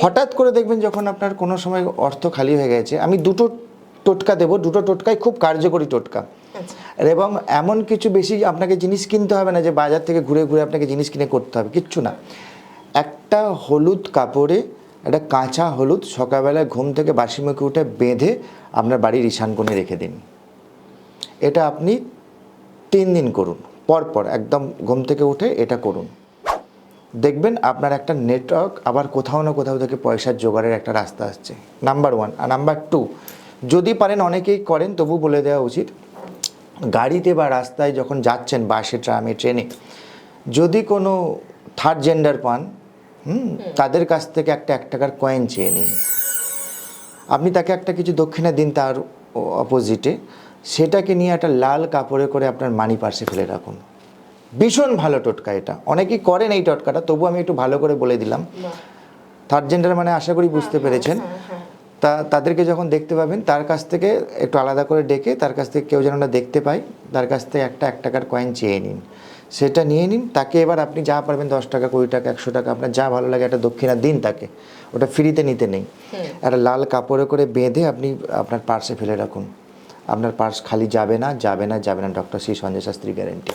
হঠাৎ করে দেখবেন যখন আপনার কোনো সময় অর্থ খালি হয়ে গেছে, আমি দুটো টোটকা দেবো, দুটো টোটকাই খুব কার্যকরী টোটকা। এবং এমন কিছু বেশি আপনাকে জিনিস কিনতে হবে না যে বাজার থেকে ঘুরে ঘুরে আপনাকে জিনিস কিনে করতে হবে, কিচ্ছু না। একটা হলুদ কাপড়ে একটা কাঁচা হলুদ সকালবেলায় ঘুম থেকে বাসি মুখে উঠে বেঁধে আপনার বাড়ির ঈশান কোণে রেখে দিন। এটা আপনি 3 দিন করুন, পরপর একদম ঘুম থেকে উঠে এটা করুন। দেখবেন আপনার একটা নেটওয়ার্ক আবার কোথাও না কোথাও থেকে পয়সার জোগাড়ের একটা রাস্তা আসছে, নাম্বার 1। আর নাম্বার 2, যদি পারেন, অনেকেই করেন তবু বলে দেওয়া উচিত, গাড়িতে বা রাস্তায় যখন যাচ্ছেন, বাসে, ট্রামে, ট্রেনে, যদি কোনো থার্ড জেন্ডার পান, তাদের কাছ থেকে একটা 1 টাকার কয়েন চেয়ে নিন। আপনি তাকে একটা কিছু দক্ষিণা দিন তার অপোজিটে, সেটাকে নিয়ে একটা লাল কাপড়ে করে আপনার মানি পার্সে ফেলে রাখুন। ভীষণ ভালো টোটকা এটা, অনেকেই করেন এই টোটকাটা, তবু আমি একটু ভালো করে বলে দিলাম। থার্ড জেন্ডার মানে আশা করি বুঝতে পেরেছেন। তাদেরকে যখন দেখতে পাবেন, তার কাছ থেকে একটু আলাদা করে ডেকে, তার কাছ থেকে কেউ যেন না দেখতে পায়, তার কাছ থেকে একটা 1 টাকার কয়েন চেয়ে নিন, সেটা নিয়ে নিন। তাকে এবার আপনি যা পারবেন, 10 টাকা, 20 টাকা, 100 টাকা, আপনার যা ভালো লাগে একটা দক্ষিণা দিন তাকে, ওটা ফ্রিতে নিতে নেই। একটা লাল কাপড়ে করে বেঁধে আপনি আপনার পার্সে ফেলে রাখুন। আপনার পার্স খালি যাবে না, যাবে না, যাবে না, ডক্টর শ্রী সঞ্জয় শাস্ত্রী গ্যারেন্টি।